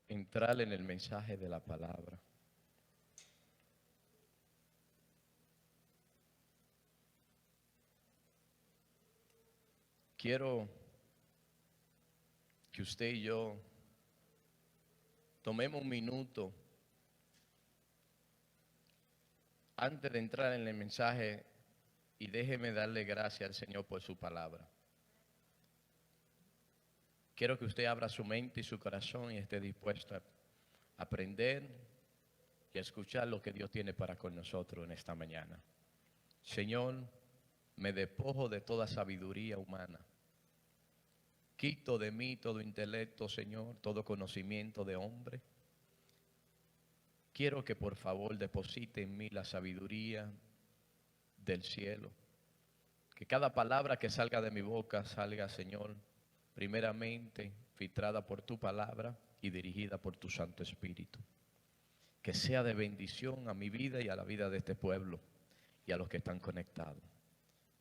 entrar en el mensaje de la palabra. Quiero que usted y yo tomemos un minuto antes de entrar en el mensaje y déjeme darle gracias al Señor por su palabra. Quiero que usted abra su mente y su corazón y esté dispuesto a aprender y a escuchar lo que Dios tiene para con nosotros en esta mañana. Señor, me despojo de toda sabiduría humana. Quito de mí todo intelecto, Señor, todo conocimiento de hombre. Quiero que por favor deposite en mí la sabiduría del cielo. Que cada palabra que salga de mi boca salga, Señor, primeramente filtrada por tu palabra y dirigida por tu Santo Espíritu. Que sea de bendición a mi vida y a la vida de este pueblo y a los que están conectados.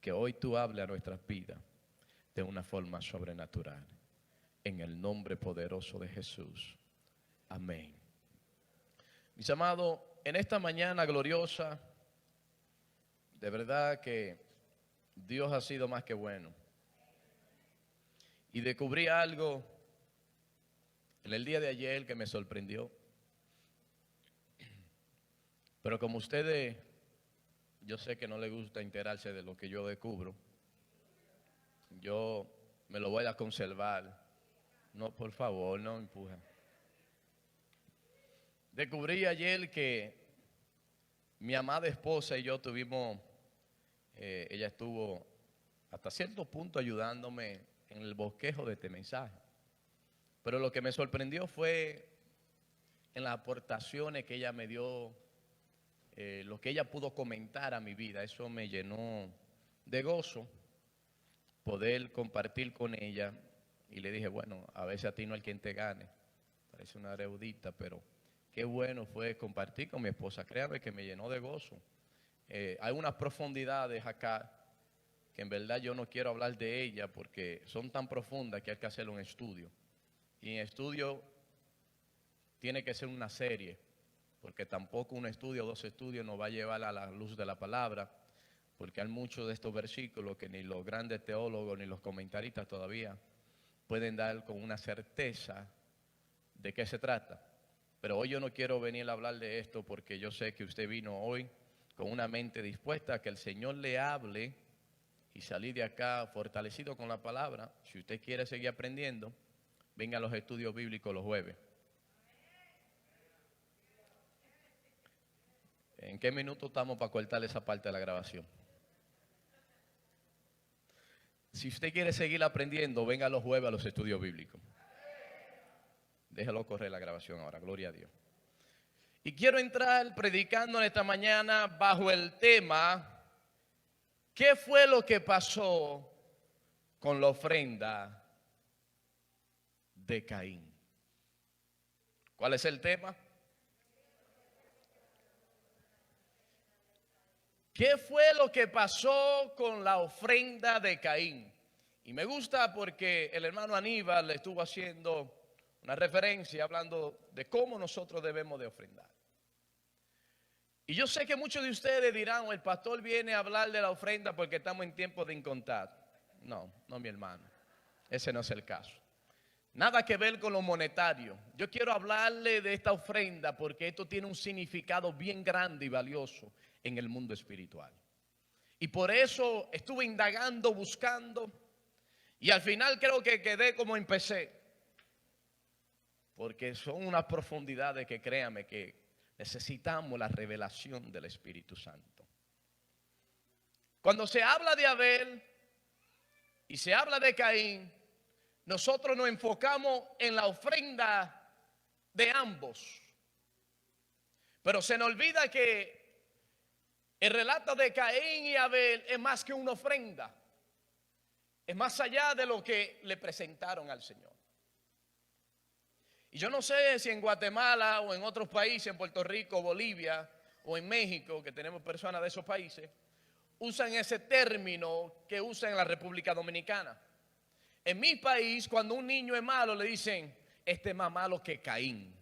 Que hoy tú hables a nuestras vidas de una forma sobrenatural. En el nombre poderoso de Jesús. Amén. Mis amados, en esta mañana gloriosa, de verdad que Dios ha sido más que bueno. Y descubrí algo en el día de ayer que me sorprendió. Pero como ustedes, yo sé que no les gusta enterarse de lo que yo descubro, yo me lo voy a conservar. No, por favor, no empujen. Descubrí ayer que mi amada esposa y yo tuvimos, ella estuvo hasta cierto punto ayudándome en el bosquejo de este mensaje. Pero lo que me sorprendió fue en las aportaciones que ella me dio, lo que ella pudo comentar a mi vida. Eso me llenó de gozo poder compartir con ella. Y le dije, bueno, a veces a ti no hay quien te gane. Parece una reudita, pero qué bueno fue compartir con mi esposa. Créame que me llenó de gozo. Hay unas profundidades acá que en verdad yo no quiero hablar de ellas porque son tan profundas que hay que hacer un estudio. Y en estudio tiene que ser una serie, porque tampoco un estudio o dos estudios nos va a llevar a la luz de la palabra, porque hay muchos de estos versículos que ni los grandes teólogos ni los comentaristas todavía pueden dar con una certeza de qué se trata. Pero hoy yo no quiero venir a hablar de esto porque yo sé que usted vino hoy con una mente dispuesta a que el Señor le hable y salir de acá fortalecido con la palabra. Si usted quiere seguir aprendiendo, venga a los estudios bíblicos los jueves. ¿En qué minuto estamos para cortar esa parte de la grabación? Si usted quiere seguir aprendiendo, venga los jueves a los estudios bíblicos. Déjalo correr la grabación ahora, gloria a Dios. Y quiero entrar predicando en esta mañana bajo el tema, ¿qué fue lo que pasó con la ofrenda de Caín? ¿Cuál es el tema? ¿Qué fue lo que pasó con la ofrenda de Caín? Y me gusta porque el hermano Aníbal le estuvo haciendo una referencia hablando de cómo nosotros debemos de ofrendar. Y yo sé que muchos de ustedes dirán, el pastor viene a hablar de la ofrenda porque estamos en tiempo de incontar. No, mi hermano, ese no es el caso. Nada que ver con lo monetario. Yo quiero hablarle de esta ofrenda porque esto tiene un significado bien grande y valioso en el mundo espiritual. Y por eso estuve indagando, buscando, y al final creo que quedé como empecé. Porque son unas profundidades que créame que necesitamos la revelación del Espíritu Santo. Cuando se habla de Abel y se habla de Caín, nosotros nos enfocamos en la ofrenda de ambos. Pero se nos olvida que el relato de Caín y Abel es más que una ofrenda. Es más allá de lo que le presentaron al Señor. Y yo no sé si en Guatemala o en otros países, en Puerto Rico, Bolivia o en México, que tenemos personas de esos países, usan ese término que usan en la República Dominicana. En mi país, cuando un niño es malo, le dicen este es más malo que Caín.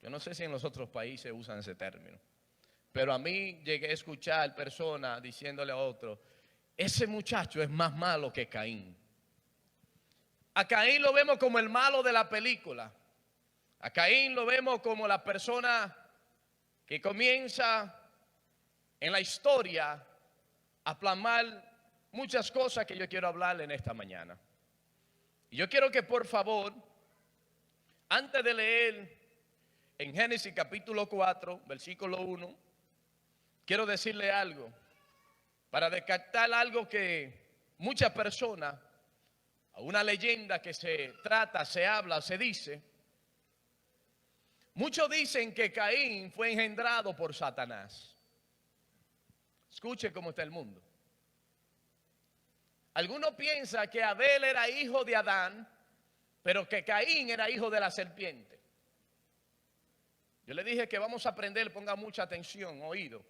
Yo no sé si en los otros países usan ese término, pero a mí llegué a escuchar personas diciéndole a otro, ese muchacho es más malo que Caín. A Caín lo vemos como el malo de la película. A Caín lo vemos como la persona que comienza en la historia a plasmar muchas cosas que yo quiero hablarle en esta mañana. Y yo quiero que por favor, antes de leer en Génesis capítulo 4, versículo 1, quiero decirle algo, para descartar algo que muchas personas, una leyenda que se trata, se habla, se dice. Muchos dicen que Caín fue engendrado por Satanás. Escuche cómo está el mundo. Algunos piensan que Abel era hijo de Adán, pero que Caín era hijo de la serpiente. Yo le dije que vamos a aprender, ponga mucha atención, oído.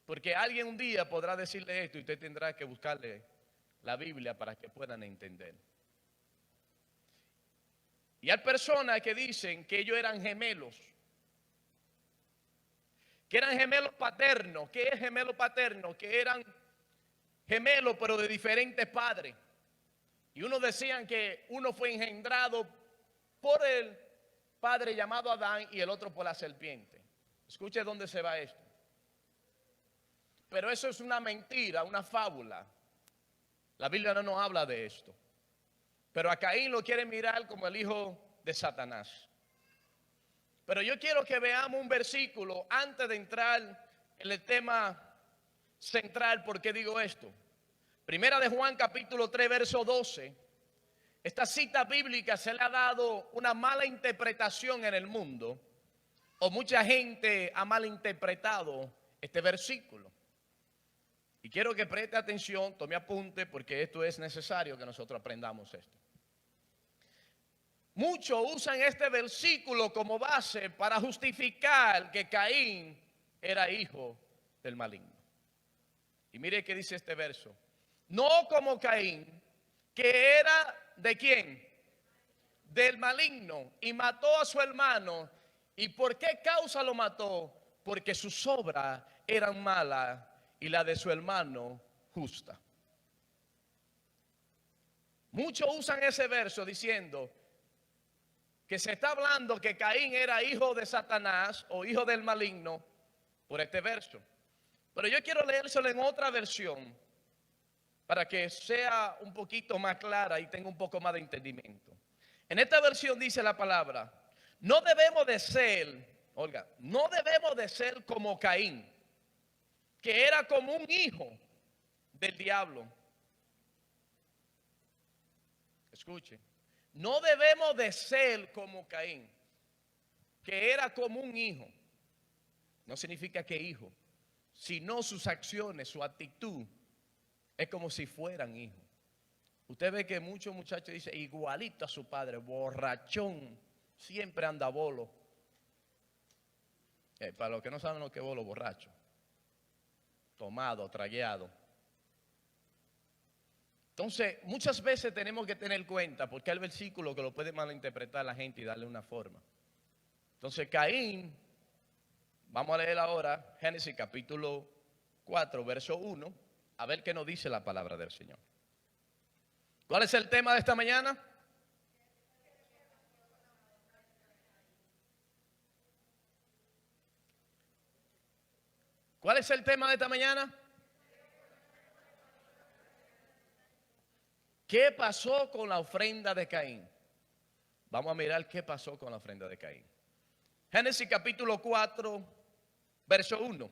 Porque alguien un día podrá decirle esto y usted tendrá que buscarle la Biblia para que puedan entender. Y hay personas que dicen que ellos eran gemelos. Que eran gemelos paternos. ¿Qué es gemelo paterno? Que eran gemelos pero de diferentes padres. Y unos decían que uno fue engendrado por el padre llamado Adán y el otro por la serpiente. Escuche dónde se va esto. Pero eso es una mentira, una fábula. La Biblia no nos habla de esto. Pero a Caín lo quieren mirar como el hijo de Satanás. Pero yo quiero que veamos un versículo antes de entrar en el tema central. ¿Por qué digo esto? Primera de Juan capítulo 3 verso 12. Esta cita bíblica se le ha dado una mala interpretación en el mundo, o mucha gente ha malinterpretado este versículo. Y quiero que preste atención, tome apunte, porque esto es necesario que nosotros aprendamos esto. Muchos usan este versículo como base para justificar que Caín era hijo del maligno. Y mire qué dice este verso. No como Caín, que era ¿de quién? Del maligno, y mató a su hermano. ¿Y por qué causa lo mató? Porque sus obras eran malas y la de su hermano justa. Muchos usan ese verso diciendo que se está hablando que Caín era hijo de Satanás o hijo del maligno por este verso. Pero yo quiero leérselo en otra versión para que sea un poquito más clara y tenga un poco más de entendimiento. En esta versión dice la palabra, no debemos de ser, oiga, no debemos de ser como Caín, que era como un hijo del diablo. Escuche, no debemos de ser como Caín, que era como un hijo. No significa que hijo, sino sus acciones, su actitud, es como si fueran hijos. Usted ve que muchos muchachos dicen igualito a su padre, borrachón, siempre anda bolo. Para los que no saben lo que es bolo, borracho, tomado, tragueado. Entonces, muchas veces tenemos que tener cuenta, porque hay versículos que lo puede malinterpretar la gente y darle una forma. Entonces, Caín, vamos a leer ahora Génesis capítulo 4, verso 1, a ver qué nos dice la palabra del Señor. ¿Cuál es el tema de esta mañana? ¿Cuál es el tema de esta mañana? ¿Qué pasó con la ofrenda de Caín? Vamos a mirar qué pasó con la ofrenda de Caín. Génesis capítulo 4, verso 1.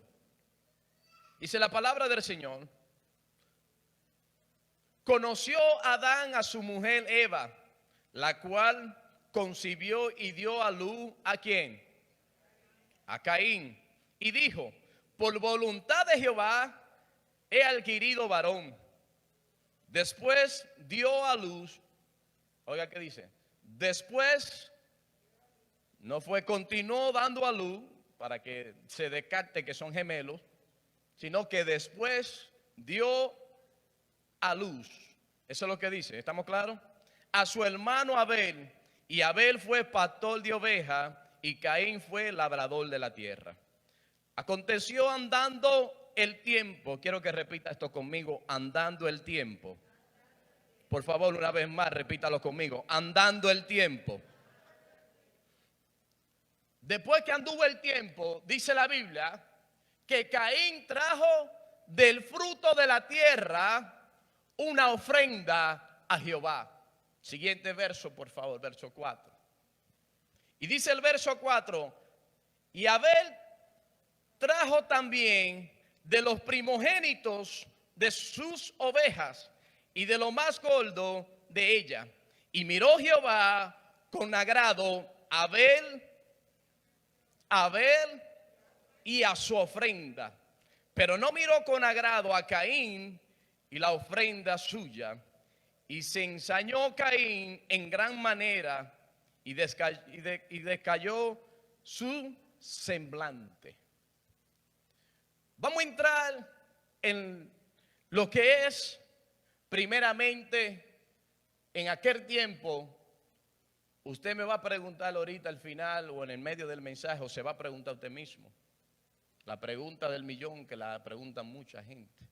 Dice la palabra del Señor. Conoció Adán a su mujer Eva, la cual concibió y dio a luz ¿a quién? A Caín. Y dijo, por voluntad de Jehová he adquirido varón. Después dio a luz, oiga qué dice, después no fue, continuó dando a luz para que se descarte que son gemelos, sino que después dio a luz. Eso es lo que dice, ¿estamos claros? a su hermano Abel, y Abel fue pastor de ovejas y Caín fue labrador de la tierra. Aconteció andando el tiempo, quiero que repita esto conmigo, andando el tiempo. Por favor, una vez más, repítalo conmigo, andando el tiempo. Después que anduvo el tiempo, dice la Biblia, que Caín trajo del fruto de la tierra una ofrenda a Jehová. Siguiente verso, por favor, verso 4. Y dice el verso 4, y Abel trajo también de los primogénitos de sus ovejas y de lo más gordo de ella. Y miró Jehová con agrado a Abel y a su ofrenda, pero no miró con agrado a Caín y la ofrenda suya. Y se ensañó Caín en gran manera y descayó su semblante. Vamos a entrar en lo que es primeramente en aquel tiempo. Usted me va a preguntar ahorita al final o en el medio del mensaje, o se va a preguntar usted mismo. La pregunta del millón que la pregunta mucha gente.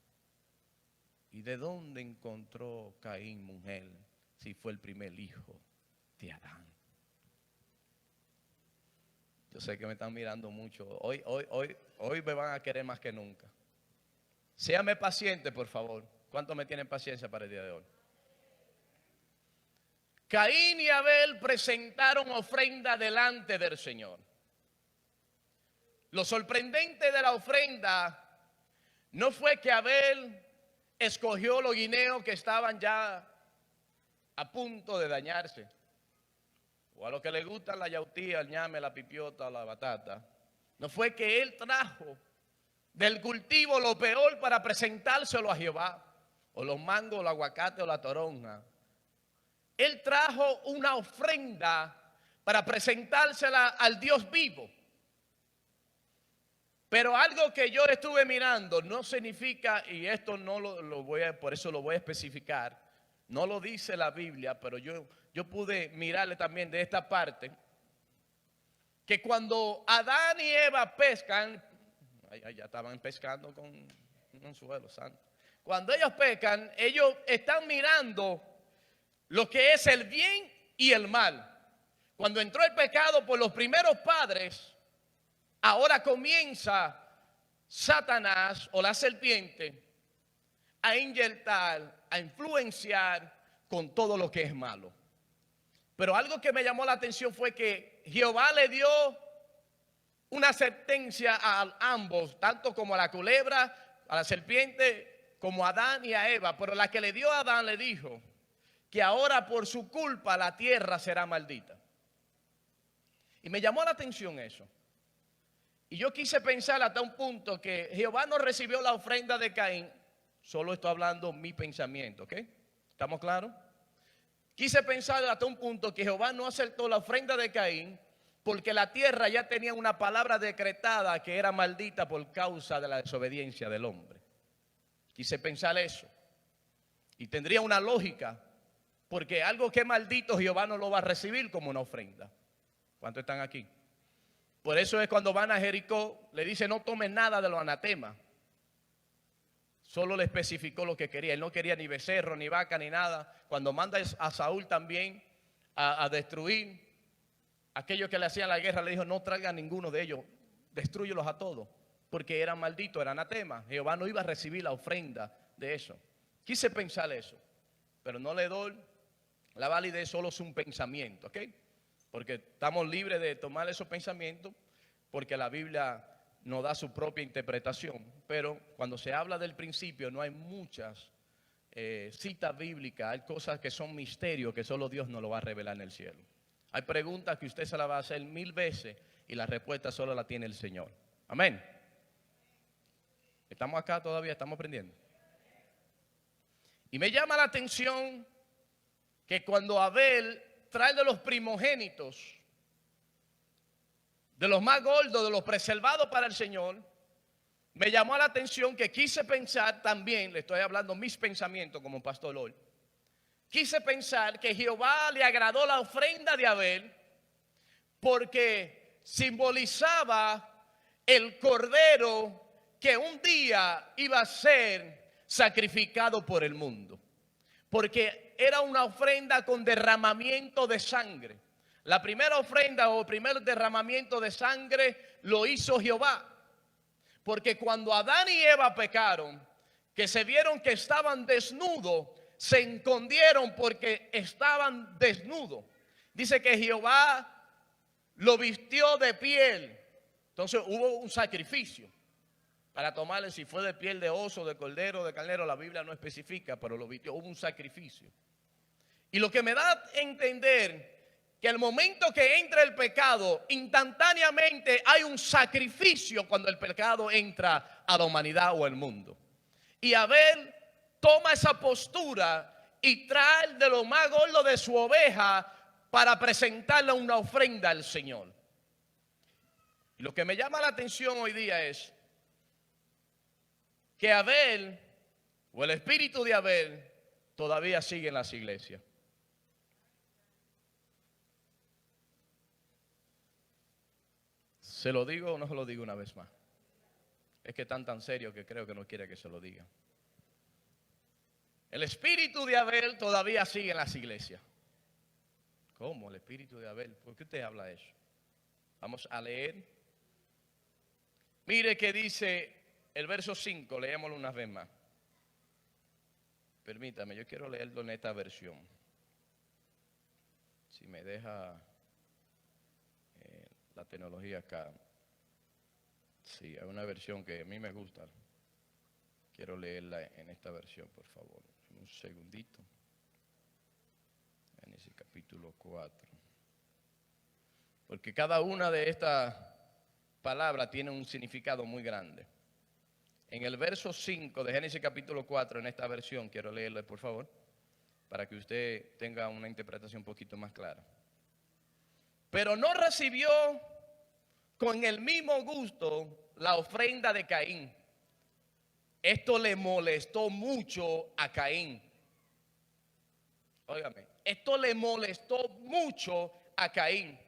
¿Y de dónde encontró Caín mujer si fue el primer hijo de Adán? Yo sé que me están mirando mucho. Hoy me van a querer más que nunca. Séame paciente, por favor. ¿Cuántos me tienen paciencia para el día de hoy? Caín y Abel presentaron ofrenda delante del Señor. Lo sorprendente de la ofrenda no fue que Abel escogió los guineos que estaban ya a punto de dañarse, o a los que les gustan la yautía, el ñame, la pipiota, la batata. No fue que él trajo del cultivo lo peor para presentárselo a Jehová, o los mangos, el aguacate o la toronja. Él trajo una ofrenda para presentársela al Dios vivo. Pero algo que yo estuve mirando no significa, y esto no lo voy a, por eso lo voy a especificar, no lo dice la Biblia, pero yo pude mirarle también de esta parte, que cuando Adán y Eva pescan, ya estaban pescando con un anzuelo santo. Cuando ellos pescan, ellos están mirando lo que es el bien y el mal. Cuando entró el pecado por los primeros padres, ahora comienza Satanás o la serpiente a inyectar, a influenciar con todo lo que es malo. Pero algo que me llamó la atención fue que Jehová le dio una sentencia a ambos, tanto como a la culebra, a la serpiente, como a Adán y a Eva. Pero la que le dio a Adán le dijo que ahora por su culpa la tierra será maldita. Y me llamó la atención eso. Y yo quise pensar hasta un punto que Jehová no recibió la ofrenda de Caín. Solo estoy hablando mi pensamiento, ¿ok? ¿Estamos claros? Quise pensar hasta un punto que Jehová no aceptó la ofrenda de Caín porque la tierra ya tenía una palabra decretada que era maldita por causa de la desobediencia del hombre. Quise pensar eso. Y tendría una lógica, porque algo que es maldito Jehová no lo va a recibir como una ofrenda. ¿Cuántos están aquí? Por eso es cuando van a Jericó, le dice no tomen nada de los anatemas. Solo le especificó lo que quería. Él no quería ni becerro, ni vaca, ni nada. Cuando manda a Saúl también a destruir aquellos que le hacían la guerra, le dijo no traigan ninguno de ellos, destrúyelos a todos, porque eran malditos, eran anatemas. Jehová no iba a recibir la ofrenda de eso. Quise pensar eso, pero no le doy la validez, solo es un pensamiento, ¿ok? Porque estamos libres de tomar esos pensamientos, porque la Biblia nos da su propia interpretación. Pero cuando se habla del principio no hay muchas citas bíblicas, hay cosas que son misterios que solo Dios nos lo va a revelar en el cielo. Hay preguntas que usted se las va a hacer 1000 veces y la respuesta solo la tiene el Señor. Amén. ¿Estamos acá todavía? ¿Estamos aprendiendo? Y me llama la atención que cuando Abel trae de los primogénitos, de los más gordos, de los preservados para el Señor, me llamó la atención que quise pensar también, le estoy hablando mis pensamientos como pastor hoy, quise pensar que Jehová le agradó la ofrenda de Abel porque simbolizaba el cordero que un día iba a ser sacrificado por el mundo. Porque era una ofrenda con derramamiento de sangre. La primera ofrenda o el primer derramamiento de sangre lo hizo Jehová. Porque cuando Adán y Eva pecaron, que se vieron que estaban desnudos, se escondieron porque estaban desnudos. Dice que Jehová lo vistió de piel. Entonces hubo un sacrificio para tomarle, si fue de piel de oso, de cordero, de carnero, la Biblia no especifica, pero lo vistió, hubo un sacrificio. Y lo que me da a entender que al momento que entra el pecado, instantáneamente hay un sacrificio cuando el pecado entra a la humanidad o al mundo. Y Abel toma esa postura y trae de lo más gordo de su oveja para presentarle una ofrenda al Señor. Y lo que me llama la atención hoy día es que Abel, o el espíritu de Abel, todavía sigue en las iglesias. ¿Se lo digo o no se lo digo una vez más? Es que están tan serios que creo que no quiere que se lo diga. El espíritu de Abel todavía sigue en las iglesias. ¿Cómo? El espíritu de Abel. ¿Por qué usted habla eso? Vamos a leer. Mire que dice el verso 5, leémoslo una vez más. Permítame, yo quiero leerlo en esta versión. Si me deja la tecnología acá. Sí, hay una versión que a mí me gusta. Quiero leerla en esta versión, por favor. Un segundito. Génesis capítulo 4. Porque cada una de estas palabras tiene un significado muy grande. En el verso 5 de Génesis capítulo 4, en esta versión, quiero leerle por favor, para que usted tenga una interpretación un poquito más clara. Pero no recibió con el mismo gusto la ofrenda de Caín. Esto le molestó mucho a Caín. Óigame, esto le molestó mucho a Caín.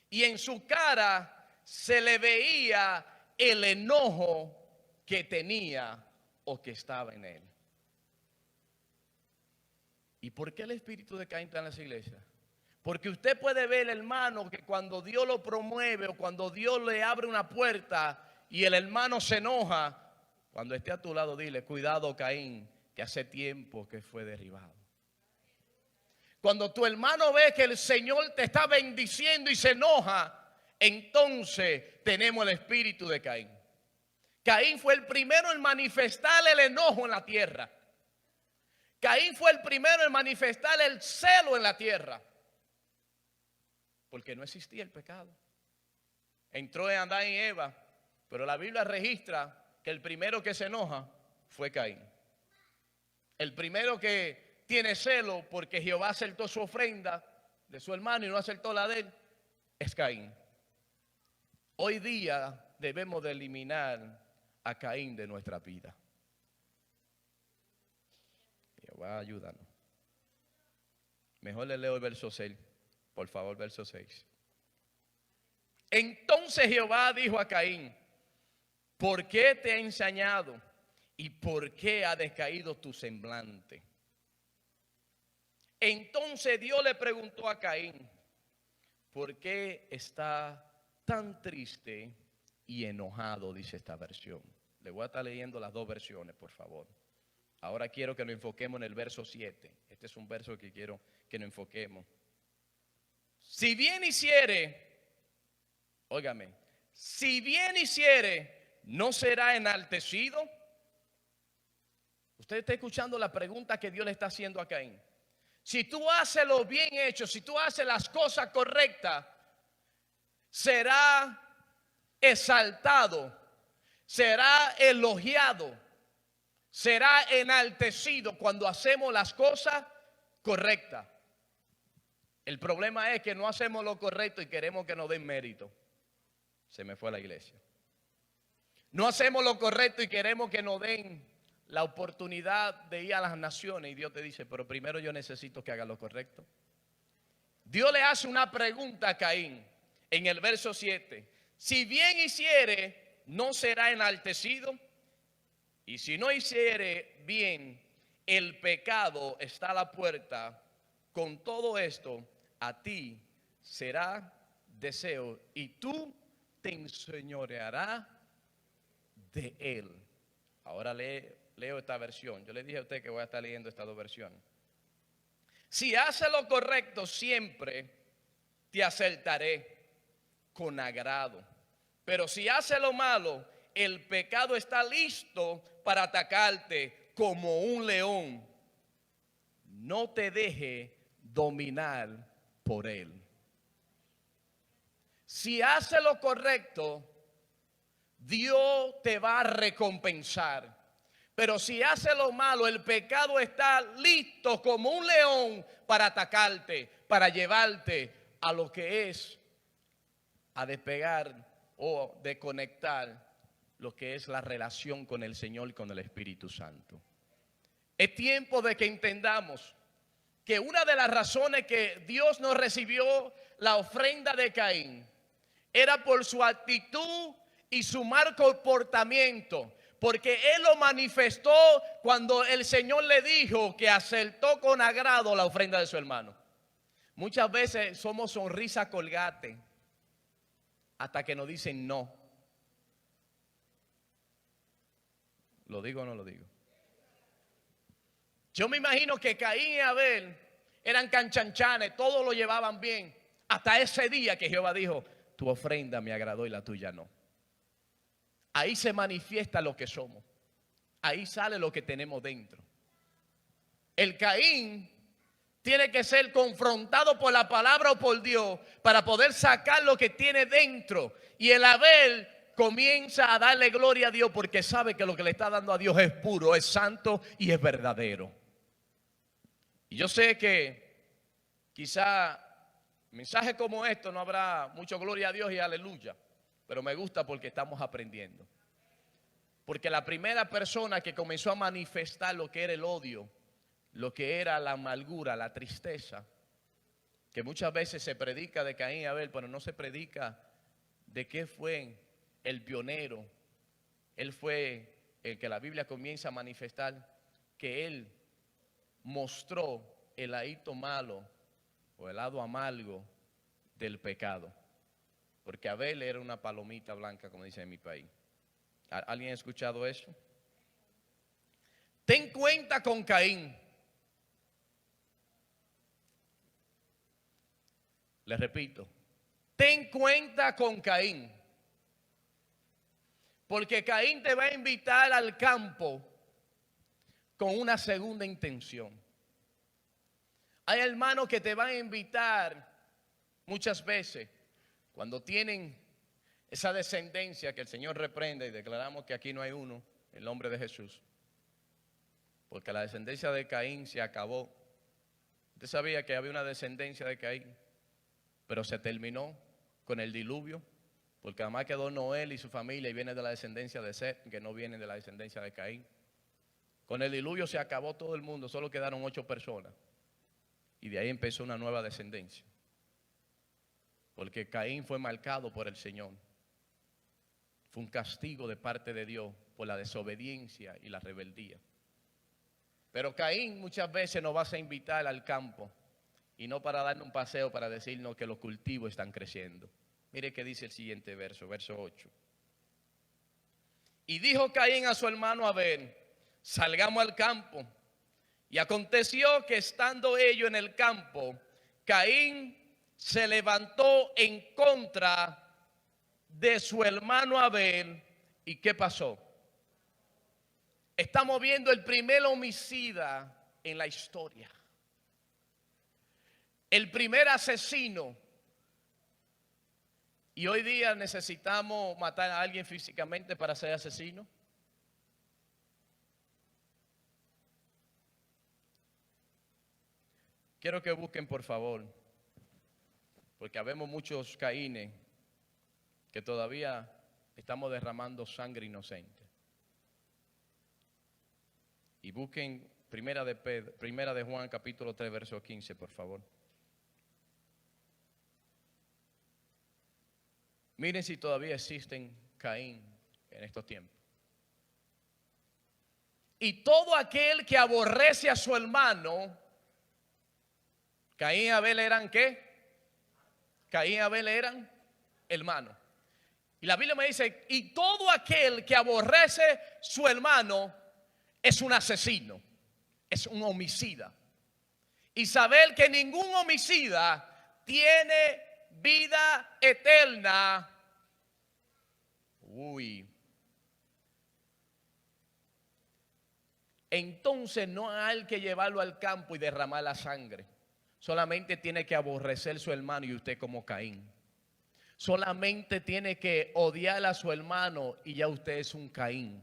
Y en su cara se le veía el enojo que tenía o que estaba en él. ¿Y por qué el espíritu de Caín está en las iglesias? Porque usted puede ver, hermano, que cuando Dios lo promueve o cuando Dios le abre una puerta y el hermano se enoja, cuando esté a tu lado dile, cuidado Caín, que hace tiempo que fue derribado. Cuando tu hermano ve que el Señor te está bendiciendo y se enoja, entonces tenemos el espíritu de Caín. Caín fue el primero en manifestar el enojo en la tierra. Caín fue el primero en manifestar el celo en la tierra. Porque no existía el pecado. Entró en Adán y Eva, pero la Biblia registra que el primero que se enoja fue Caín. El primero que tiene celo porque Jehová aceptó su ofrenda de su hermano y no aceptó la de él es Caín. Hoy día debemos de eliminar a Caín de nuestra vida. Jehová, ayúdanos. Mejor le leo el verso 6. Por favor, verso 6. Entonces Jehová dijo a Caín, ¿por qué te he ensañado? ¿Y por qué ha decaído tu semblante? Entonces Dios le preguntó a Caín, ¿por qué está tan triste y enojado? Dice esta versión. Le voy a estar leyendo las dos versiones, por favor. Ahora quiero que nos enfoquemos en el verso 7. Este es un verso que quiero que nos enfoquemos. Si bien hiciere, óigame, si bien hiciere, ¿no será enaltecido? Usted está escuchando la pregunta que Dios le está haciendo a Caín. Si tú haces lo bien hecho, si tú haces las cosas correctas, será exaltado, será elogiado, será enaltecido cuando hacemos las cosas correctas. El problema es que no hacemos lo correcto y queremos que nos den mérito. Se me fue la iglesia. No hacemos lo correcto y queremos que nos den la oportunidad de ir a las naciones y Dios te dice, pero primero yo necesito que haga lo correcto. Dios le hace una pregunta a Caín en el verso 7. Si bien hiciere, no será enaltecido. Y si no hiciere bien, el pecado está a la puerta. Con todo esto, a ti será deseo y tú te enseñorearás de él. Ahora leo esta versión. Yo le dije a usted que voy a estar leyendo estas dos versiones. Si hace lo correcto siempre, te acertaré con agrado. Pero si hace lo malo, el pecado está listo para atacarte como un león. No te deje dominar por él. Si hace lo correcto, Dios te va a recompensar. Pero si hace lo malo, el pecado está listo como un león para atacarte, para llevarte a lo que es, a despegar o desconectar lo que es la relación con el Señor y con el Espíritu Santo. Es tiempo de que entendamos que una de las razones que Dios no recibió la ofrenda de Caín era por su actitud y su mal comportamiento. Porque él lo manifestó cuando el Señor le dijo que aceptó con agrado la ofrenda de su hermano. Muchas veces somos sonrisa colgate hasta que nos dicen no. ¿Lo digo o no lo digo? Yo me imagino que Caín y Abel eran canchanchanes, todos lo llevaban bien. Hasta ese día que Jehová dijo, tu ofrenda me agradó y la tuya no. Ahí se manifiesta lo que somos. Ahí sale lo que tenemos dentro. El Caín tiene que ser confrontado por la palabra o por Dios para poder sacar lo que tiene dentro. Y el Abel comienza a darle gloria a Dios porque sabe que lo que le está dando a Dios es puro, es santo y es verdadero. Y yo sé que quizá mensajes como estos no habrá mucho gloria a Dios y aleluya. Pero me gusta porque estamos aprendiendo. Porque la primera persona que comenzó a manifestar lo que era el odio, lo que era la amargura, la tristeza, que muchas veces se predica de Caín y Abel, pero no se predica de qué fue el pionero. Él fue el que la Biblia comienza a manifestar, que él mostró el ladito malo o el lado amargo del pecado. Porque Abel era una palomita blanca, como dicen en mi país. ¿Alguien ha escuchado eso? Ten cuenta con Caín. Les repito, ten cuenta con Caín. Porque Caín te va a invitar al campo con una segunda intención. Hay hermanos que te van a invitar muchas veces cuando tienen esa descendencia que el Señor reprende y declaramos que aquí no hay uno, el nombre de Jesús. Porque la descendencia de Caín se acabó. Usted sabía que había una descendencia de Caín, pero se terminó con el diluvio, porque además quedó Noé y su familia y viene de la descendencia de Set, que no viene de la descendencia de Caín. Con el diluvio se acabó todo el mundo, solo quedaron 8 personas. Y de ahí empezó una nueva descendencia. Porque Caín fue marcado por el Señor. Fue un castigo de parte de Dios por la desobediencia y la rebeldía. Pero Caín muchas veces nos va a invitar al campo y no para darnos un paseo para decirnos que los cultivos están creciendo. Mire qué dice el siguiente verso, verso 8. Y dijo Caín a su hermano Abel, salgamos al campo. Y aconteció que estando ellos en el campo, Caín se levantó en contra de su hermano Abel. ¿Y qué pasó? Estamos viendo el primer homicida en la historia. El primer asesino. Y hoy día necesitamos matar a alguien físicamente para ser asesino. Quiero que busquen, por favor, porque habemos muchos Caínes que todavía estamos derramando sangre inocente. Y busquen primera de Juan capítulo 3 verso 15, por favor. Miren si todavía existen Caín en estos tiempos. Y todo aquel que aborrece a su hermano, Caín y Abel eran ¿qué? Caín y Abel eran hermanos. Y la Biblia me dice, y todo aquel que aborrece su hermano es un asesino, es un homicida. Y saber que ningún homicida tiene vida eterna. Entonces no hay que llevarlo al campo y derramar la sangre. Solamente tiene que aborrecer su hermano y usted como Caín. Solamente tiene que odiar a su hermano y ya usted es un Caín.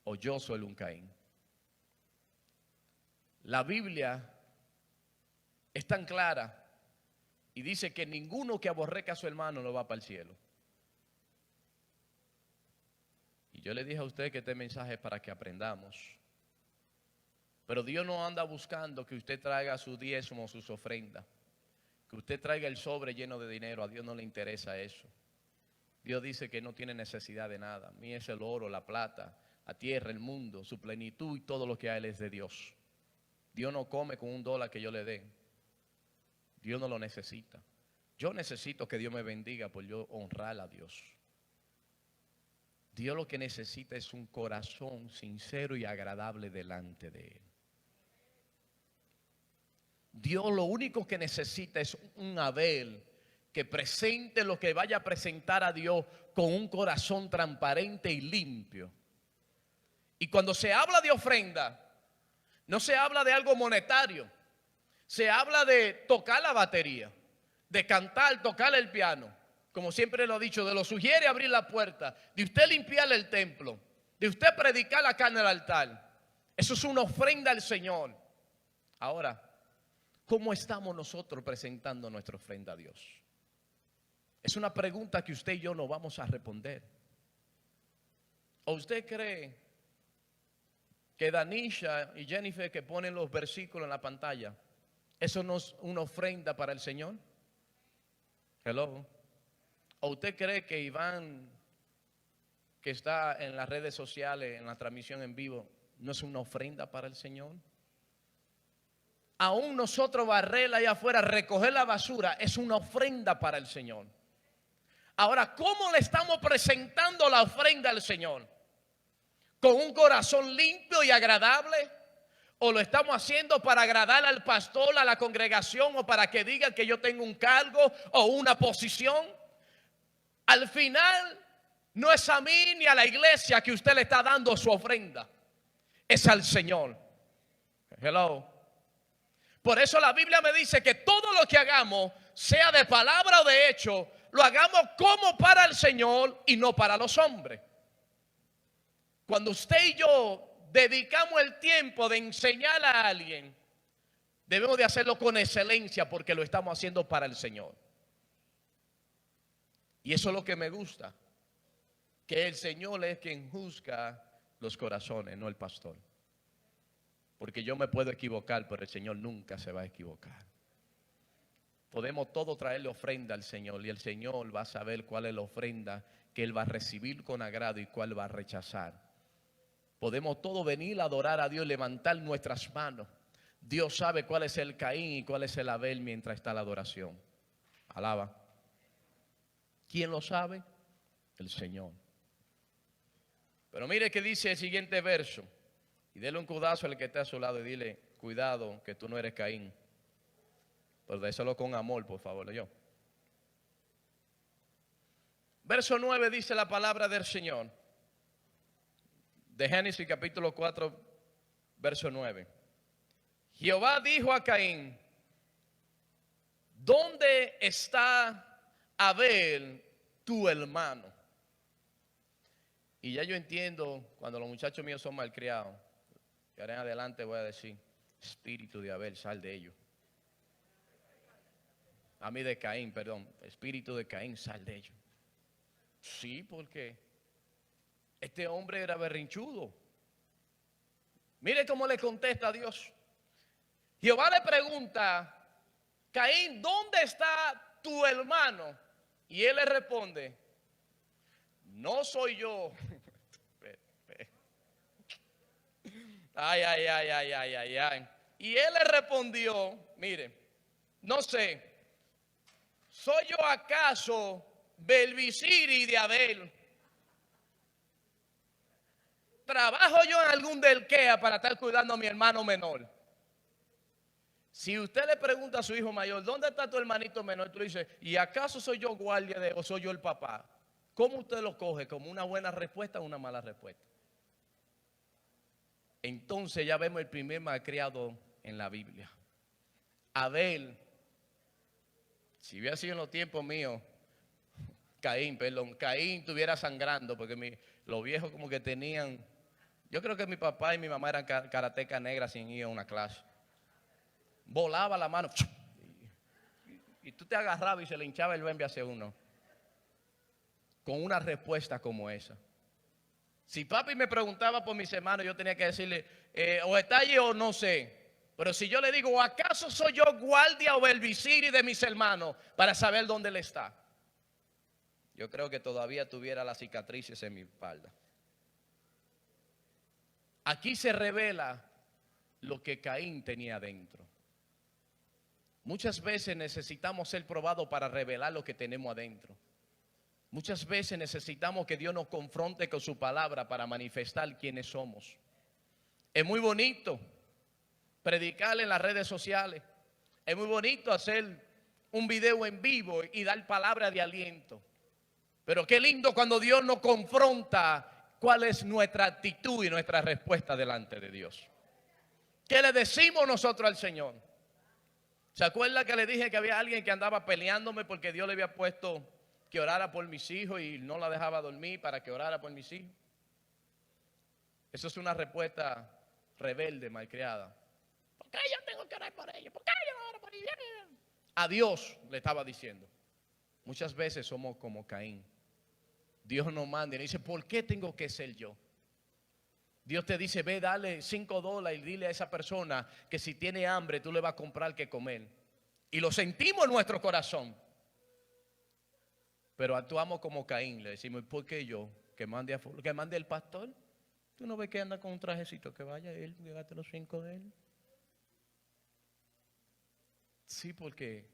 O yo soy un Caín. La Biblia es tan clara y dice que ninguno que aborrezca a su hermano no va para el cielo. Y yo le dije a usted que este mensaje es para que aprendamos. Pero Dios no anda buscando que usted traiga su diezmo o sus ofrendas. Que usted traiga el sobre lleno de dinero. A Dios no le interesa eso. Dios dice que no tiene necesidad de nada. A mí es el oro, la plata, la tierra, el mundo, su plenitud y todo lo que hay es de Dios. Dios no come con $1 que yo le dé. Dios no lo necesita. Yo necesito que Dios me bendiga por yo honrar a Dios. Dios lo que necesita es un corazón sincero y agradable delante de Él. Dios lo único que necesita es un Abel que presente lo que vaya a presentar a Dios con un corazón transparente y limpio. Y cuando se habla de ofrenda, no se habla de algo monetario. Se habla de tocar la batería, de cantar, tocar el piano. Como siempre lo he dicho, de lo sugiere abrir la puerta, de usted limpiarle el templo, de usted predicar la carne al altar. Eso es una ofrenda al Señor. Ahora, ¿cómo estamos nosotros presentando nuestra ofrenda a Dios? Es una pregunta que usted y yo no vamos a responder. ¿O usted cree que Danisha y Jennifer que ponen los versículos en la pantalla, eso no es una ofrenda para el Señor? Hello. ¿O usted cree que Iván, que está en las redes sociales, en la transmisión en vivo, no es una ofrenda para el Señor? Aún nosotros barrer allá afuera, recoger la basura, es una ofrenda para el Señor. Ahora, ¿cómo le estamos presentando la ofrenda al Señor? ¿Con un corazón limpio y agradable? ¿O lo estamos haciendo para agradar al pastor, a la congregación, o para que digan que yo tengo un cargo o una posición? Al final, no es a mí ni a la iglesia que usted le está dando su ofrenda. Es al Señor. Hello. Por eso la Biblia me dice que todo lo que hagamos, sea de palabra o de hecho, lo hagamos como para el Señor y no para los hombres. Cuando usted y yo dedicamos el tiempo de enseñar a alguien, debemos de hacerlo con excelencia porque lo estamos haciendo para el Señor. Y eso es lo que me gusta, que el Señor es quien juzga los corazones, no el pastor. Porque yo me puedo equivocar, pero el Señor nunca se va a equivocar. Podemos todos traerle ofrenda al Señor y el Señor va a saber cuál es la ofrenda que Él va a recibir con agrado y cuál va a rechazar. Podemos todos venir a adorar a Dios, levantar nuestras manos. Dios sabe cuál es el Caín y cuál es el Abel mientras está la adoración. Alaba. ¿Quién lo sabe? El Señor. Pero mire que dice el siguiente verso. Y dele un codazo al que está a su lado y dile, cuidado que tú no eres Caín. Pero déselo con amor, por favor, yo. Verso 9 dice la palabra del Señor. De Génesis capítulo 4, verso 9. Jehová dijo a Caín, ¿dónde está Abel, tu hermano? Y ya yo entiendo cuando los muchachos míos son malcriados. Y ahora en adelante voy a decir, espíritu de Abel, sal de ellos. A mí de Caín, perdón, espíritu de Caín, sal de ellos. Sí, porque este hombre era berrinchudo. Mire cómo le contesta a Dios. Jehová le pregunta, Caín, ¿dónde está tu hermano? Y él le responde, no soy yo. Ay, ay, ay, ay, ay, ay, ay. Y él le respondió, mire, no sé, ¿soy yo acaso Belvisiri de Abel? ¿Trabajo yo en algún delquea para estar cuidando a mi hermano menor? Si usted le pregunta a su hijo mayor, ¿dónde está tu hermanito menor? Tú le dices, ¿y acaso soy yo guardia de o soy yo el papá? ¿Cómo usted lo coge? ¿Como una buena respuesta o una mala respuesta? Entonces ya vemos el primer malcriado en la Biblia. Abel, si hubiera sido en los tiempos míos, Caín estuviera sangrando, porque los viejos como que tenían, yo creo que mi papá y mi mamá eran karatecas negras sin ir a una clase. Volaba la mano y tú te agarrabas y se le hinchaba el bembe hacia uno con una respuesta como esa. Si papi me preguntaba por mis hermanos, yo tenía que decirle, o está allí o no sé. Pero si yo le digo, ¿acaso soy yo guardia o Belvisiri de mis hermanos para saber dónde él está? Yo creo que todavía tuviera las cicatrices en mi espalda. Aquí se revela lo que Caín tenía dentro. Muchas veces necesitamos ser probados para revelar lo que tenemos adentro. Muchas veces necesitamos que Dios nos confronte con su palabra para manifestar quiénes somos. Es muy bonito predicar en las redes sociales. Es muy bonito hacer un video en vivo y dar palabra de aliento. Pero qué lindo cuando Dios nos confronta cuál es nuestra actitud y nuestra respuesta delante de Dios. ¿Qué le decimos nosotros al Señor? ¿Se acuerda que le dije que había alguien que andaba peleándome porque Dios le había puesto que orara por mis hijos y no la dejaba dormir para que orara por mis hijos? Eso es una respuesta rebelde, malcriada. ¿Por qué yo tengo que orar por ellos? ¿Por qué yo no oro por ellos? A Dios le estaba diciendo. Muchas veces somos como Caín. Dios nos manda y le dice, ¿por qué tengo que ser yo? Dios te dice, ve, dale $5 y dile a esa persona que si tiene hambre tú le vas a comprar que comer. Y lo sentimos en nuestro corazón. Pero actuamos como Caín, le decimos, ¿por qué yo? Que mande el pastor. ¿Tú no ves que anda con un trajecito? Que vaya él, llegate los 5 de él. Sí, porque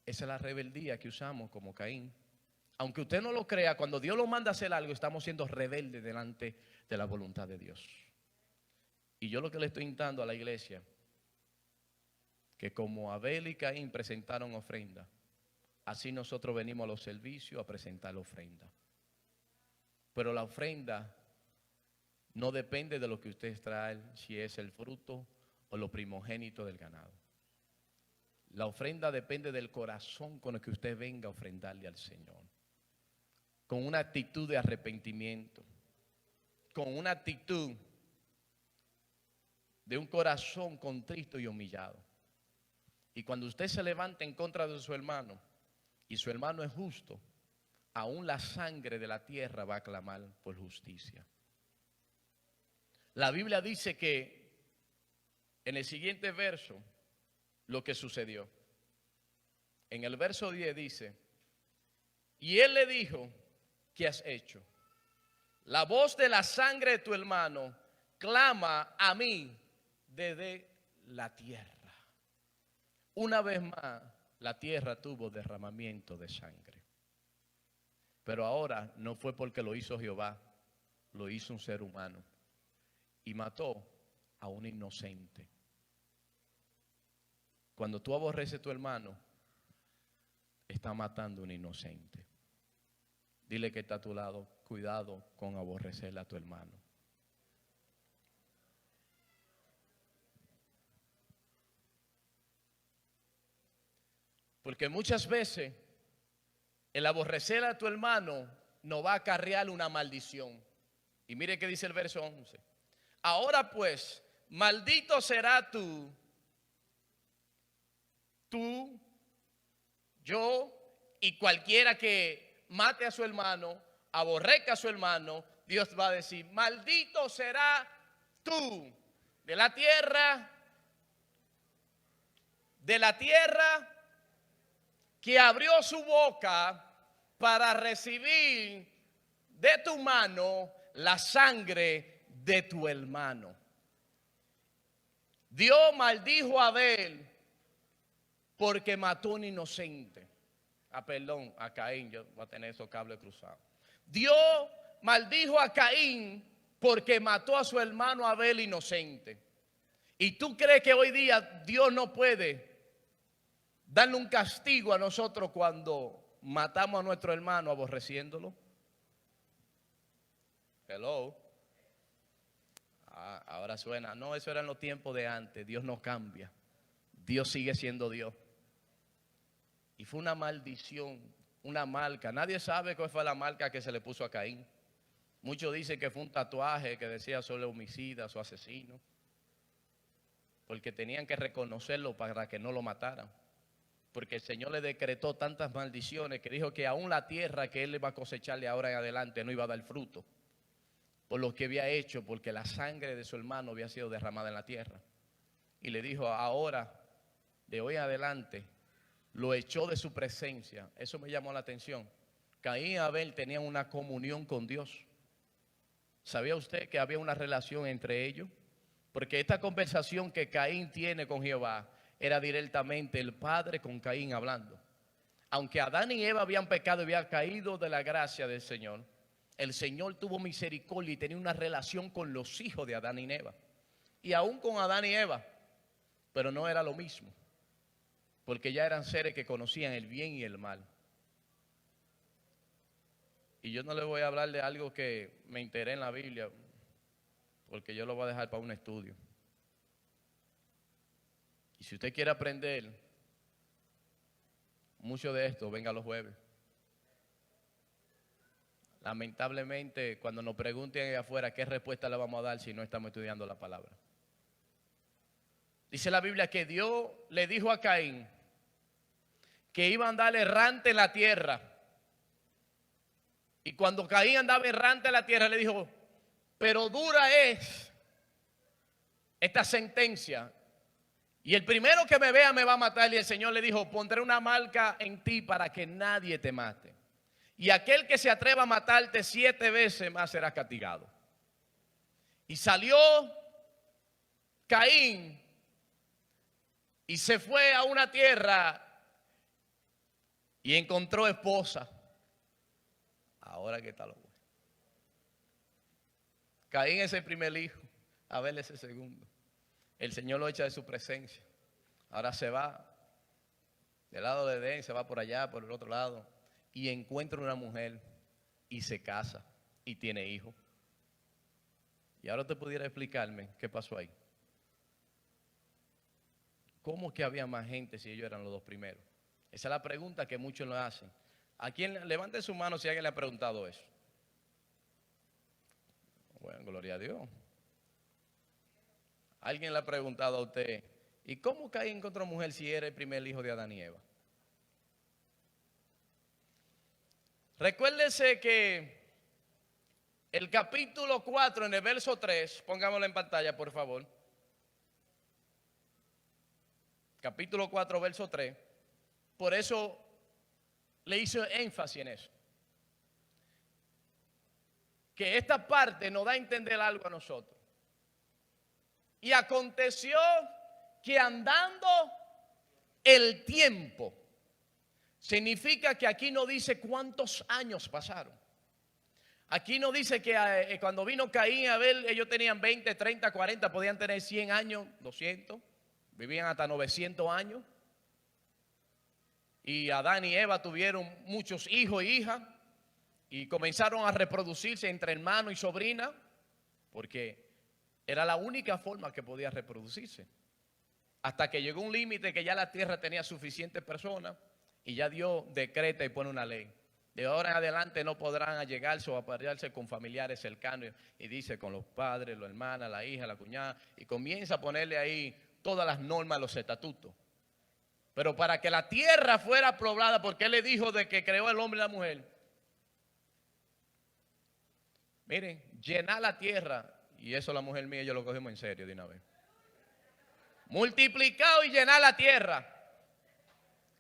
esa es la rebeldía que usamos como Caín. Aunque usted no lo crea, cuando Dios lo manda a hacer algo, estamos siendo rebeldes delante de la voluntad de Dios. Y yo lo que le estoy invitando a la iglesia, que como Abel y Caín presentaron ofrenda, así nosotros venimos a los servicios a presentar la ofrenda. Pero la ofrenda no depende de lo que usted trae, si es el fruto o lo primogénito del ganado. La ofrenda depende del corazón con el que usted venga a ofrendarle al Señor. Con una actitud de arrepentimiento, con una actitud de un corazón contrito y humillado. Y cuando usted se levanta en contra de su hermano, y su hermano es justo, aún la sangre de la tierra va a clamar por justicia. La Biblia dice que en el siguiente verso, lo que sucedió. En el verso 10 dice, y él le dijo, ¿qué has hecho? La voz de la sangre de tu hermano clama a mí desde la tierra. Una vez más, la tierra tuvo derramamiento de sangre. Pero ahora no fue porque lo hizo Jehová, lo hizo un ser humano. Y mató a un inocente. Cuando tú aborreces a tu hermano, está matando a un inocente. Dile que está a tu lado, cuidado con aborrecerle a tu hermano. Porque muchas veces el aborrecer a tu hermano nos va a acarrear una maldición. Y mire qué dice el verso 11. Ahora pues, maldito será tú, yo y cualquiera que mate a su hermano, aborrezca a su hermano. Dios va a decir, maldito será tú de la tierra que abrió su boca para recibir de tu mano la sangre de tu hermano. Dios maldijo a Abel porque mató a un inocente. Perdón, a Caín, yo voy a tener esos cables cruzados. Dios maldijo a Caín porque mató a su hermano Abel inocente. ¿Y tú crees que hoy día Dios no puede darle un castigo a nosotros cuando matamos a nuestro hermano aborreciéndolo? Hello. Ahora suena, no, eso era en los tiempos de antes. Dios no cambia. Dios sigue siendo Dios. Y fue una maldición, una marca. Nadie sabe cuál fue la marca que se le puso a Caín. Muchos dicen que fue un tatuaje que decía solo homicida o asesino. Porque tenían que reconocerlo para que no lo mataran. Porque el Señor le decretó tantas maldiciones que dijo que aún la tierra que él iba a cosecharle ahora en adelante no iba a dar fruto. Por lo que había hecho, porque la sangre de su hermano había sido derramada en la tierra. Y le dijo, ahora, de hoy en adelante, lo echó de su presencia. Eso me llamó la atención. Caín y Abel tenían una comunión con Dios. ¿Sabía usted que había una relación entre ellos? Porque esta conversación que Caín tiene con Jehová era directamente el padre con Caín hablando. Aunque Adán y Eva habían pecado y habían caído de la gracia del Señor, el Señor tuvo misericordia y tenía una relación con los hijos de Adán y Eva. Y aún con Adán y Eva, pero no era lo mismo. Porque ya eran seres que conocían el bien y el mal. Y yo no le voy a hablar de algo que me enteré en la Biblia, porque yo lo voy a dejar para un estudio. Y si usted quiere aprender mucho de esto, venga los jueves. Lamentablemente, cuando nos pregunten allá afuera, ¿qué respuesta le vamos a dar si no estamos estudiando la palabra? Dice la Biblia que Dios le dijo a Caín que iba a andar errante en la tierra. Y cuando Caín andaba errante en la tierra, le dijo, pero dura es esta sentencia. Y el primero que me vea me va a matar. Y el Señor le dijo, pondré una marca en ti para que nadie te mate. Y aquel que se atreva a matarte 7 veces más será castigado. Y salió Caín y se fue a una tierra y encontró esposa. Ahora que está lo bueno. Caín es el primer hijo, Abel es el segundo. El Señor lo echa de su presencia. Ahora se va del lado de Edén, se va por allá, por el otro lado, y encuentra una mujer y se casa y tiene hijos. Y ahora te pudiera explicarme qué pasó ahí. ¿Cómo que había más gente si ellos eran los dos primeros? Esa es la pregunta que muchos lo hacen. ¿A quién? Levante su mano si alguien le ha preguntado eso. Bueno, gloria a Dios. Alguien le ha preguntado a usted, ¿y cómo Caín encontró mujer si era el primer hijo de Adán y Eva? Recuérdese que el capítulo 4 en el verso 3, pongámoslo en pantalla por favor. Capítulo 4, verso 3. Por eso le hizo énfasis en eso. Que esta parte nos da a entender algo a nosotros. Y aconteció que andando el tiempo, significa que aquí no dice cuántos años pasaron. Aquí no dice que cuando vino Caín y Abel, ellos tenían 20, 30, 40, podían tener 100 años, 200, vivían hasta 900 años. Y Adán y Eva tuvieron muchos hijos e hijas y comenzaron a reproducirse entre hermano y sobrina, porque era la única forma que podía reproducirse. Hasta que llegó un límite que ya la tierra tenía suficientes personas y ya Dios decreta y pone una ley. De ahora en adelante no podrán allegarse o aparearse con familiares cercanos. Y dice con los padres, los hermanos, la hija, la cuñada. Y comienza a ponerle ahí todas las normas, los estatutos. Pero para que la tierra fuera poblada, porque Él le dijo de que creó el hombre y la mujer. Miren, llenar la tierra. Y eso la mujer mía y yo lo cogimos en serio de una vez. Multiplicado y llenar la tierra.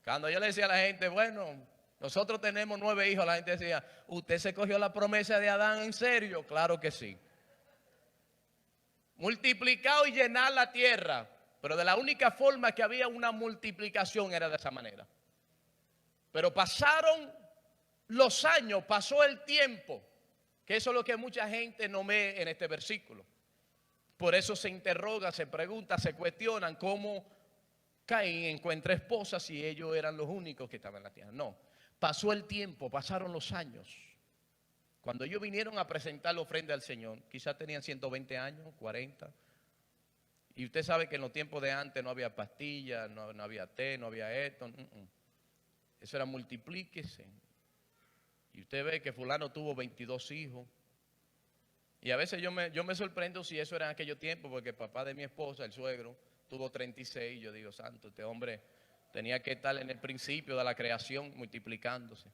Cuando yo le decía a la gente, bueno, nosotros tenemos 9 hijos, la gente decía, ¿usted se cogió la promesa de Adán en serio? Claro que sí. Multiplicado y llenar la tierra. Pero de la única forma que había una multiplicación era de esa manera. Pero pasaron los años, pasó el tiempo, que eso es lo que mucha gente no ve en este versículo. Por eso se interroga, se pregunta, se cuestionan cómo Caín encuentra esposas si ellos eran los únicos que estaban en la tierra. No, pasó el tiempo, pasaron los años. Cuando ellos vinieron a presentar la ofrenda al Señor, quizás tenían 120 años, 40. Y usted sabe que en los tiempos de antes no había pastillas, no había té, no había esto. Eso era multiplíquese. Y usted ve que fulano tuvo 22 hijos. Y a veces yo me sorprendo si eso era en aquellos tiempos, porque el papá de mi esposa, el suegro, tuvo 36. Yo digo, santo, este hombre tenía que estar en el principio de la creación multiplicándose.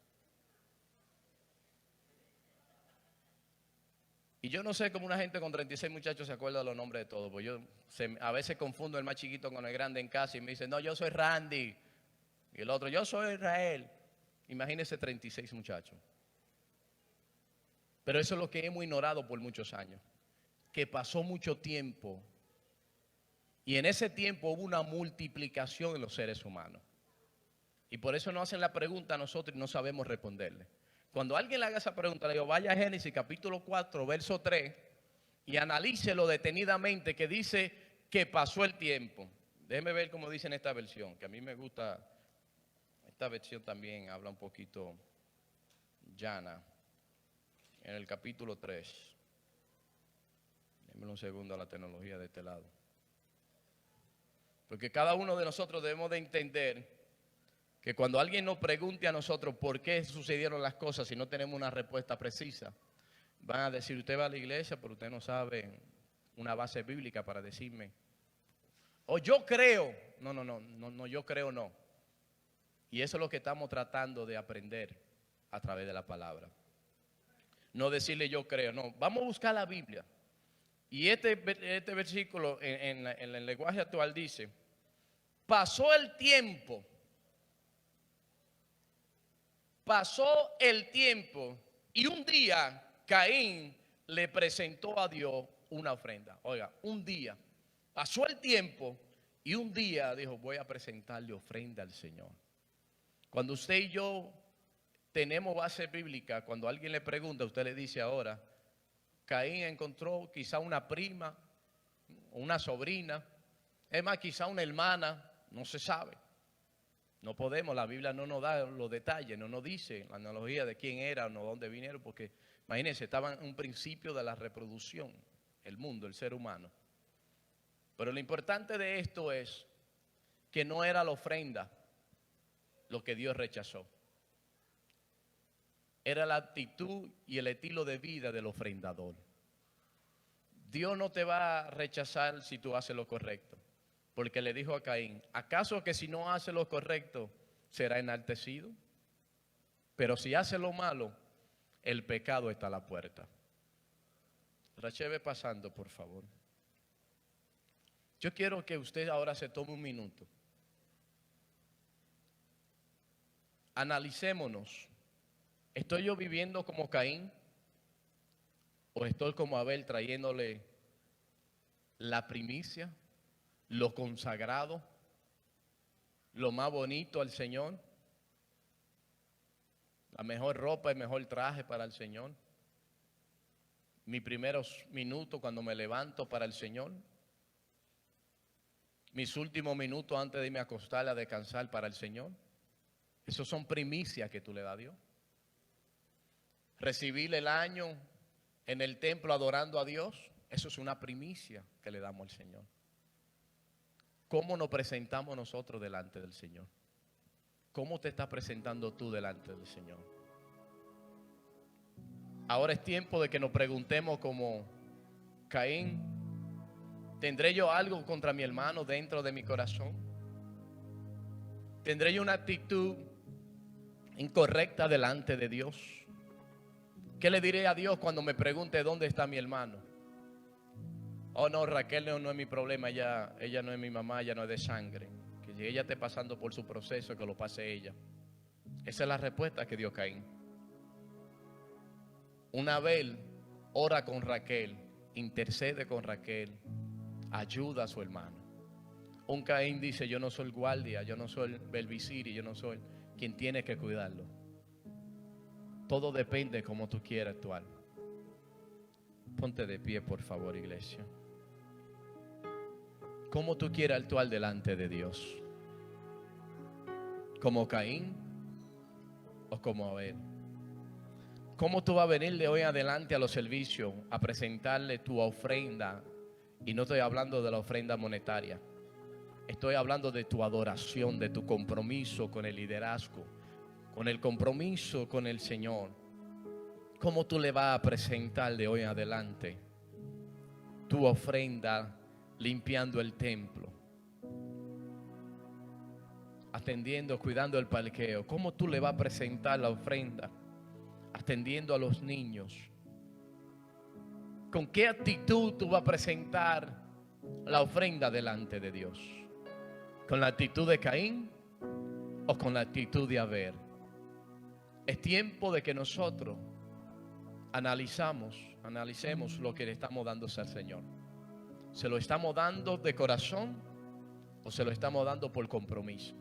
Y yo no sé cómo una gente con 36 muchachos se acuerda de los nombres de todos. Pues yo a veces confundo el más chiquito con el grande en casa y me dicen, no, yo soy Randy. Y el otro, yo soy Israel. Imagínense 36 muchachos. Pero eso es lo que hemos ignorado por muchos años. Que pasó mucho tiempo. Y en ese tiempo hubo una multiplicación en los seres humanos. Y por eso nos hacen la pregunta a nosotros y no sabemos responderle. Cuando alguien le haga esa pregunta, le digo, vaya a Génesis capítulo 4, verso 3, y analícelo detenidamente, que dice que pasó el tiempo. Déjeme ver cómo dice en esta versión, que a mí me gusta. Esta versión también habla un poquito llana. En el capítulo 3. Déjeme un segundo a la tecnología de este lado. Porque cada uno de nosotros debemos de entender que cuando alguien nos pregunte a nosotros por qué sucedieron las cosas, si no tenemos una respuesta precisa, van a decir, usted va a la iglesia, pero usted no sabe una base bíblica para decirme. O yo creo. No, yo creo no. Y eso es lo que estamos tratando de aprender a través de la palabra. No decirle yo creo, no. Vamos a buscar la Biblia. Y este versículo en el lenguaje actual dice, pasó el tiempo y un día Caín le presentó a Dios una ofrenda. Oiga, un día, pasó el tiempo y un día dijo, voy a presentarle ofrenda al Señor. Cuando usted y yo tenemos base bíblica, cuando alguien le pregunta, usted le dice ahora, Caín encontró quizá una prima, una sobrina, es más, quizá una hermana, no se sabe. No podemos, la Biblia no nos da los detalles, no nos dice la analogía de quién era o dónde vinieron, porque imagínense, estaba en un principio de la reproducción, el mundo, el ser humano. Pero lo importante de esto es que no era la ofrenda lo que Dios rechazó. Era la actitud y el estilo de vida del ofrendador. Dios no te va a rechazar si tú haces lo correcto. Porque le dijo a Caín, ¿acaso que si no hace lo correcto será enaltecido? Pero si hace lo malo, el pecado está a la puerta. Rachel, pasando, por favor. Yo quiero que usted ahora se tome un minuto. Analicémonos. ¿Estoy yo viviendo como Caín? ¿O estoy como Abel trayéndole la primicia, lo consagrado, lo más bonito al Señor? La mejor ropa, el mejor traje para el Señor. Mis primeros minutos cuando me levanto para el Señor. Mis últimos minutos antes de irme a acostar a descansar para el Señor. Esos son primicias que tú le das a Dios. Recibir el año en el templo adorando a Dios, eso es una primicia que le damos al Señor. ¿Cómo nos presentamos nosotros delante del Señor? ¿Cómo te estás presentando tú delante del Señor? Ahora es tiempo de que nos preguntemos como Caín, ¿tendré yo algo contra mi hermano dentro de mi corazón? ¿Tendré yo una actitud incorrecta delante de Dios? ¿Qué le diré a Dios cuando me pregunte dónde está mi hermano? Oh no, Raquel no es mi problema, ella no es mi mamá, ella no es de sangre. Que si ella esté pasando por su proceso, que lo pase ella. Esa es la respuesta que dio Caín. Un Abel ora con Raquel, intercede con Raquel, ayuda a su hermano. Un Caín dice: yo no soy el guardia, yo no soy el belvisiri, yo no soy quien tiene que cuidarlo. Todo depende de cómo tú quieras actuar. Ponte de pie, por favor, iglesia. ¿Cómo tú quieres actuar delante de Dios? ¿Como Caín o como Abel? ¿Cómo tú vas a venir de hoy en adelante a los servicios a presentarle tu ofrenda? Y no estoy hablando de la ofrenda monetaria. Estoy hablando de tu adoración, de tu compromiso con el liderazgo, con el compromiso con el Señor. ¿Cómo tú le vas a presentar de hoy en adelante tu ofrenda limpiando el templo, atendiendo, cuidando el parqueo? ¿Cómo tú le vas a presentar la ofrenda atendiendo a los niños? ¿Con qué actitud tú vas a presentar la ofrenda delante de Dios? ¿Con la actitud de Caín o con la actitud de Abel? Es tiempo de que nosotros analicemos lo que le estamos dando al Señor. ¿Se lo estamos dando de corazón o se lo estamos dando por compromiso?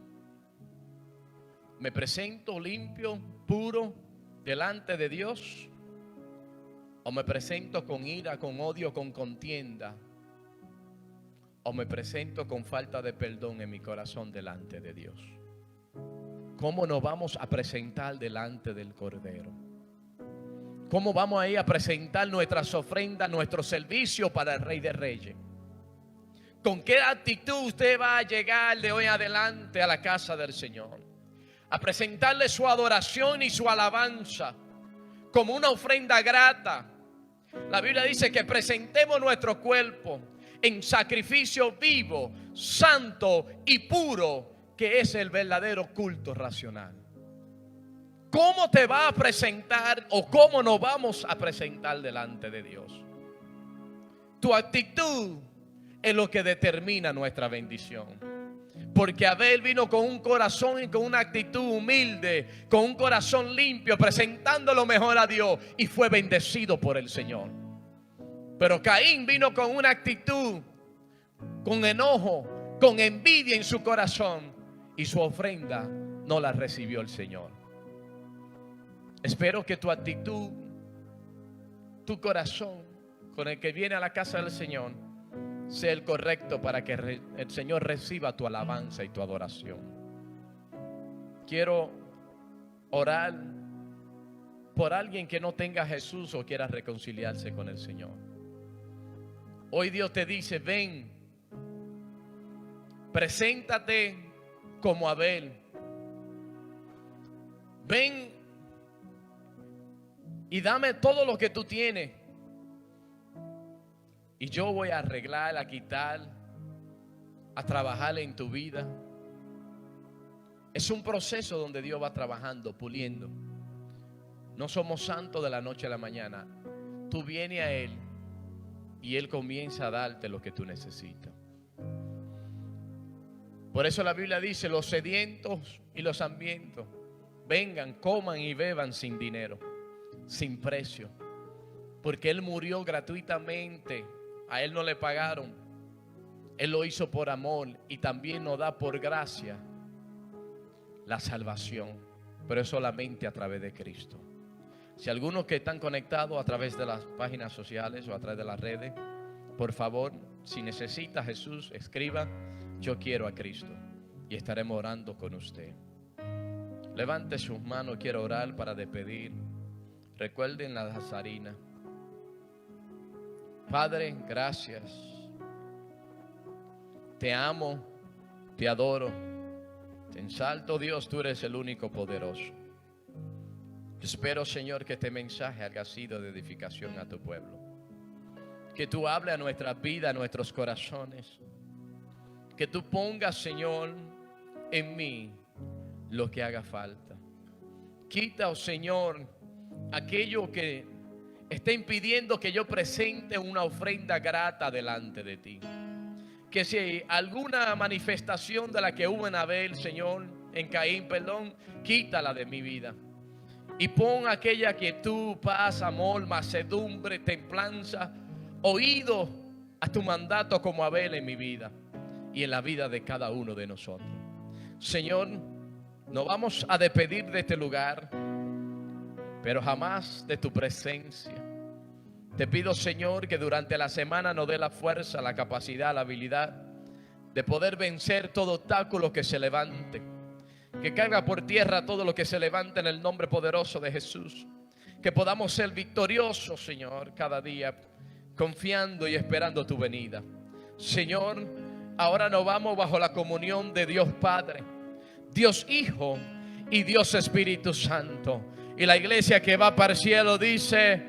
¿Me presento limpio, puro delante de Dios? ¿O me presento con ira, con odio, con contienda? ¿O me presento con falta de perdón en mi corazón delante de Dios? ¿Cómo nos vamos a presentar delante del Cordero? ¿Cómo vamos a ir a presentar nuestras ofrendas, nuestro servicio para el Rey de Reyes? ¿Con qué actitud usted va a llegar de hoy en adelante a la casa del Señor? A presentarle su adoración y su alabanza como una ofrenda grata. La Biblia dice que presentemos nuestro cuerpo en sacrificio vivo, santo y puro, que es el verdadero culto racional. ¿Cómo te va a presentar o cómo nos vamos a presentar delante de Dios? Tu actitud es lo que determina nuestra bendición. Porque Abel vino con un corazón y con una actitud humilde, con un corazón limpio, presentando lo mejor a Dios, y fue bendecido por el Señor. Pero Caín vino con una actitud, con enojo, con envidia en su corazón, y su ofrenda no la recibió el Señor. Espero que tu actitud, tu corazón con el que viene a la casa del Señor sea el correcto para que el Señor reciba tu alabanza y tu adoración. Quiero orar por alguien que no tenga a Jesús o quiera reconciliarse con el Señor. Hoy Dios te dice: ven, preséntate como Abel. Ven y dame todo lo que tú tienes, y yo voy a arreglar, a quitar, a trabajar en tu vida. Es un proceso donde Dios va trabajando, puliendo. No somos santos de la noche a la mañana. Tú vienes a Él y Él comienza a darte lo que tú necesitas. Por eso la Biblia dice: los sedientos y los hambrientos, vengan, coman y beban sin dinero, sin precio. Porque Él murió gratuitamente. A Él no le pagaron. Él lo hizo por amor y también nos da por gracia la salvación. Pero es solamente a través de Cristo. Si algunos que están conectados a través de las páginas sociales o a través de las redes, por favor, si necesita a Jesús, escriba: yo quiero a Cristo, y estaremos orando con usted. Levante sus manos, quiero orar para despedir. Recuerden la Nazarina. Padre, gracias. Te amo, te adoro, te ensalto, Dios, tú eres el único poderoso. Espero, Señor, que este mensaje haya sido de edificación a tu pueblo. Que tú hables a nuestras vidas, a nuestros corazones. Que tú pongas, Señor, en mí lo que haga falta. Quita, oh Señor, aquello que está impidiendo que yo presente una ofrenda grata delante de ti. Que si alguna manifestación de la que hubo en Abel, Señor, en Caín, perdón, quítala de mi vida. Y pon aquella quietud, paz, amor, mansedumbre, templanza, oído a tu mandato como Abel en mi vida y en la vida de cada uno de nosotros. Señor, nos vamos a despedir de este lugar, pero jamás de tu presencia. Te pido, Señor, que durante la semana nos dé la fuerza, la capacidad, la habilidad de poder vencer todo obstáculo que se levante, que caiga por tierra todo lo que se levante en el nombre poderoso de Jesús. Que podamos ser victoriosos, Señor, cada día, confiando y esperando tu venida. Señor, ahora nos vamos bajo la comunión de Dios Padre, Dios Hijo y Dios Espíritu Santo. Y la iglesia que va para el cielo dice: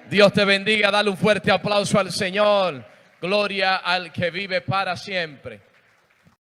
Dios te bendiga. Dale un fuerte aplauso al Señor. Gloria al que vive para siempre.